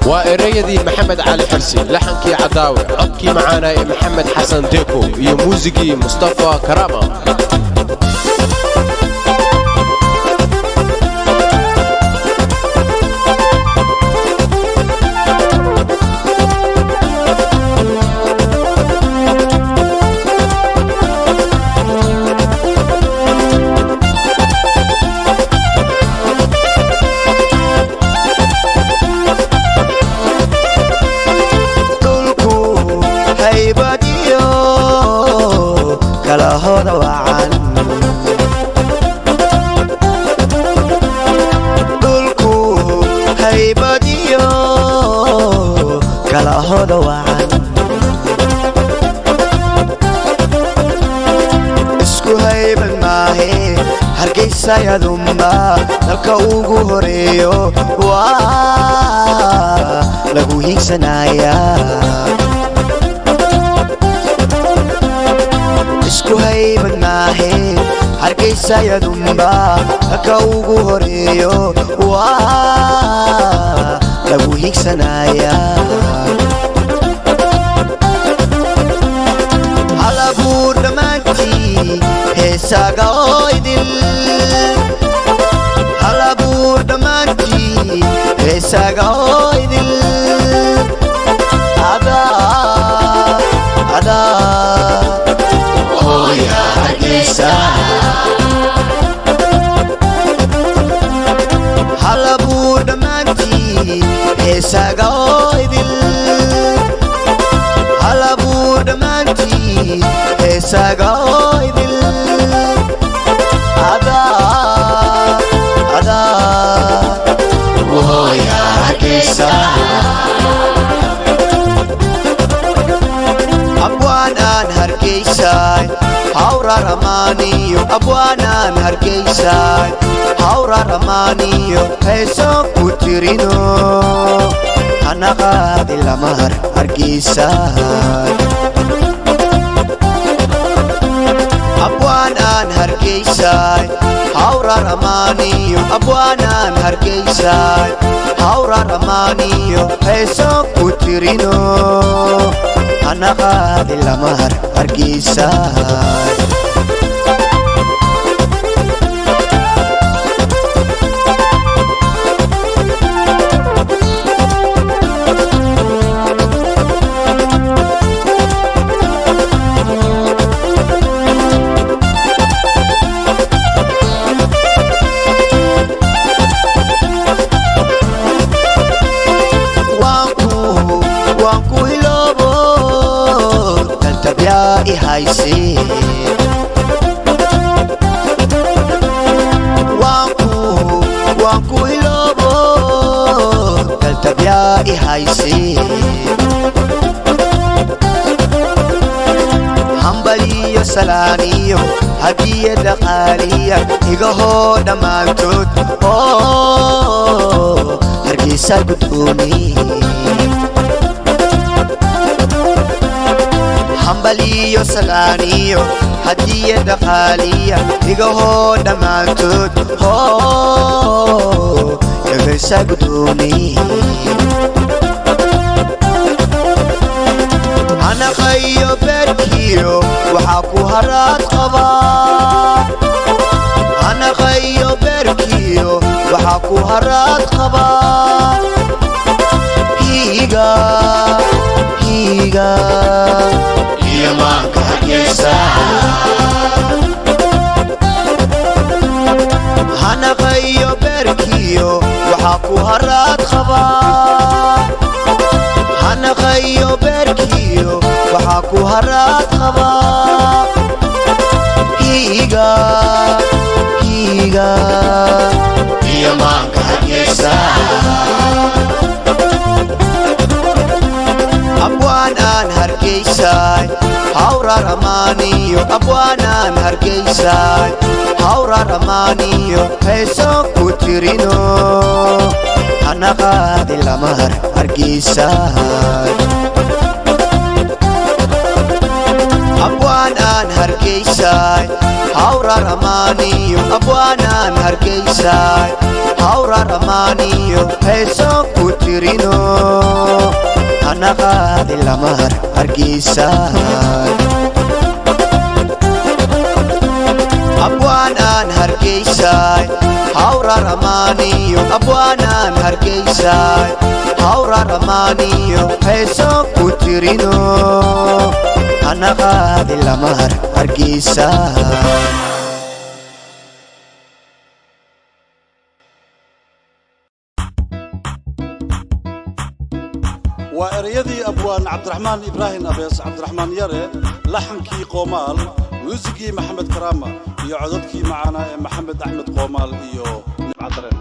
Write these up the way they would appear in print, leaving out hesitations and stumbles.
وإريدي محمد علي حرسي، لحنكي عداوي، عطكي معانا محمد حسن ديكو، يا موسيقي مصطفى كرامة. kala hoda wacan dhulku haybadiyo kala hoda wacan isku hayban maahe hargeysa yadumba dalka ugu horeeyo waa lagu hiigsanaya isku hayban maahe hargeysa yadumba dalka ugu horeeyo waa lagu hiigsanaya halabuur dhammaantii heesaaga oo idil halabuur dhammaantii heesaaga oo idil adaa halabuur dhammaantii heesaaga oo idil halabuur dhammaantii heesaaga oo idil adaa wooya hargeysa abwaanaan hargeysay hawra ramaniyo abwaanaan hargeysay hawra ramaniyo heeso ku tirino hanaqaadi lamar hargeysay abwaanaan hargeysay hawra ramaniyo abwaanaan hargeysay hawra ramaniyo heeso ku tirino hanaqaadi lamar hargeysay waanku iloobo kaltabyaa I hayse hambaliyo salaaniyo hadiyada qaaliya igahoo dhammaantood oo hargeysa guddooni hambaliyo salaaniyo hadiyada qaaliya igahoo dhammaantood oo hargeysa guddooni hanaqayo beerkiyo waxaa ku haraad qabaa hanaqayo beerkiyo waxaa ku haraad qabaa hiiga iyomaanka hargeysa hanaqayo beerkiyo waxaa ku haraad qabaa hanaqayo beerkiyo waxaa ku haraad qabaa hiiga iyomaanka hargeysa abwaanaan hargeysay hawra ramaniyo abwaanaan hargeysay hawra ramaniyo heeso ku tirino hanaqaadi lamar hargeysay abwaanaan hargeysaay hawra ramaaniyo abwaanaan hargeysaay hawra ramaaniyo heesoo ku tirino anaqaadi lamar hargeysaay abwaanaan hargeysaay hawra ramaaniyo abwaanaan hargeysaay hawra ramaaniyo heesoo ku tirino anaqaadi lamar hargeysaay وأريدي أبوان عبد الرحمن إبراهيم أبيس عبد الرحمن يرى لحنكي قومال موسيقي محمد كرامة يعددكي معنا محمد أحمد قومال إيو نبعدرين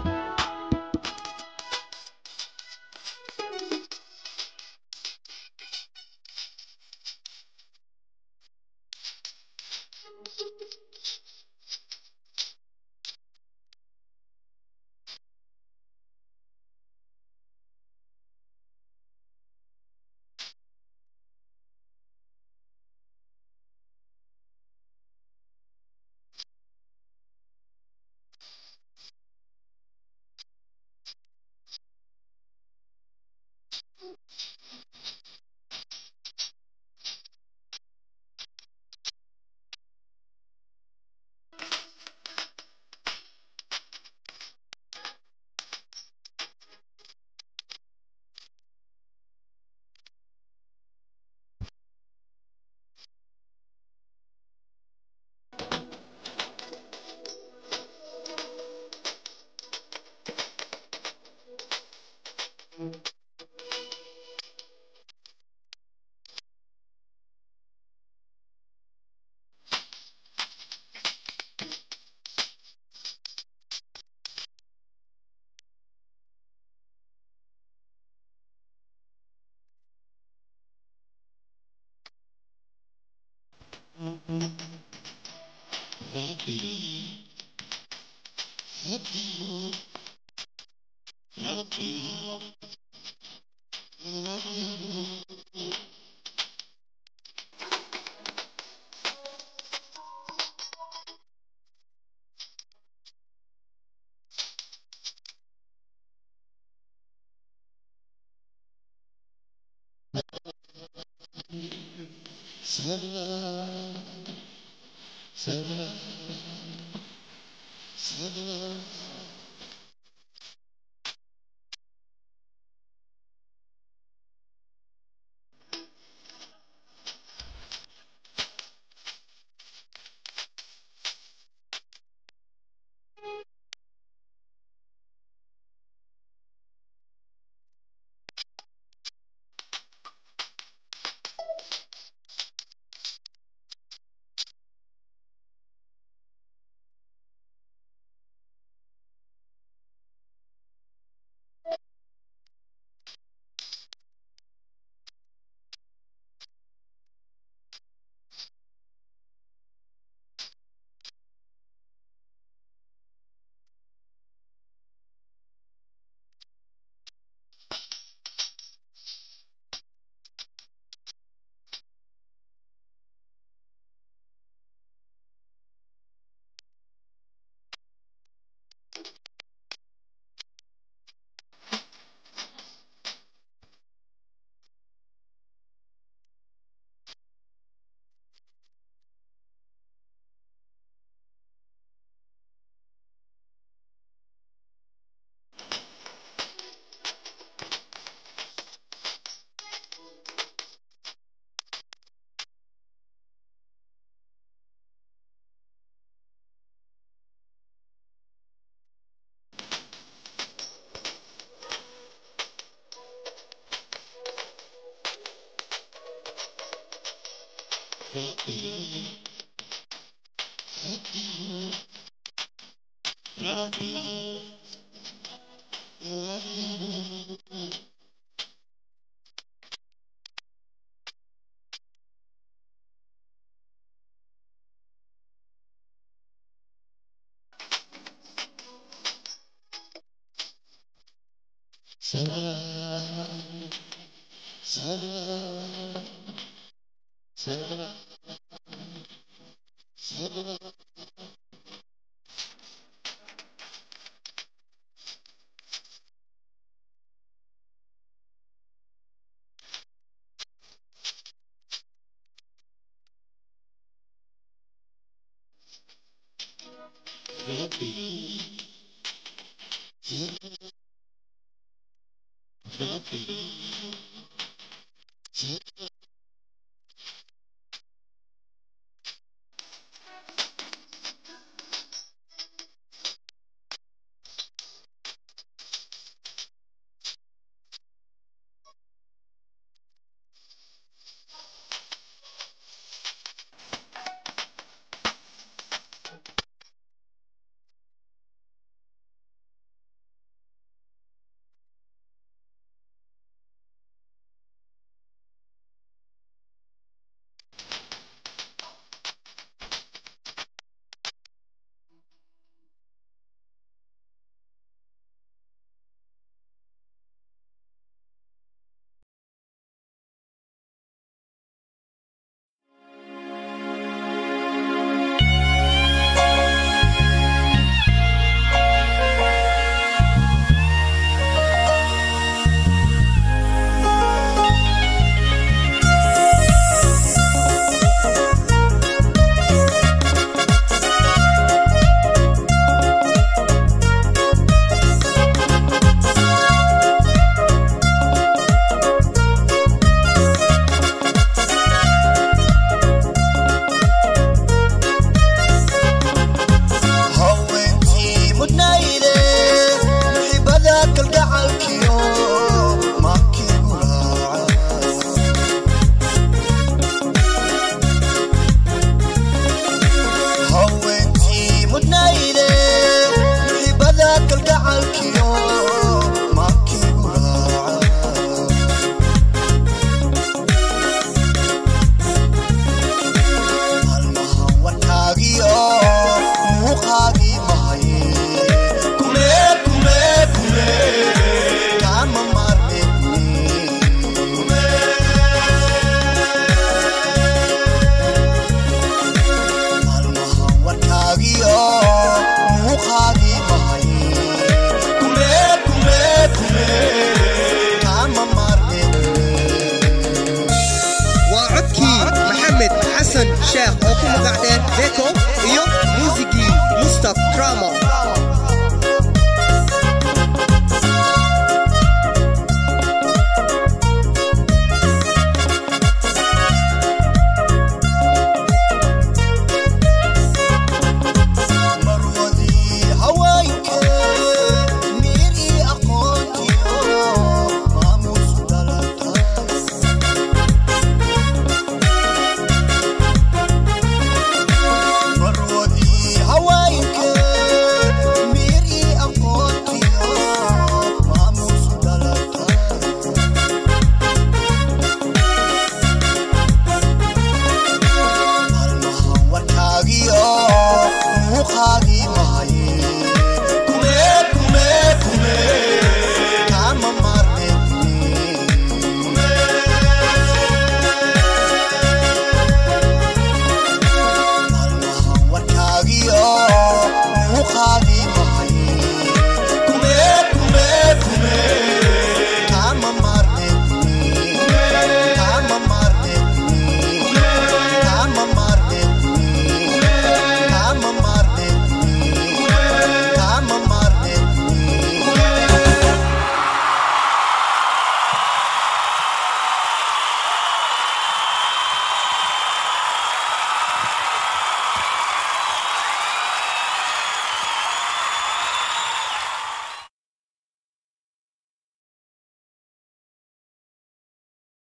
حسن شيخ oo ku magac dheer Deko iyo muusigii Mustafa Krama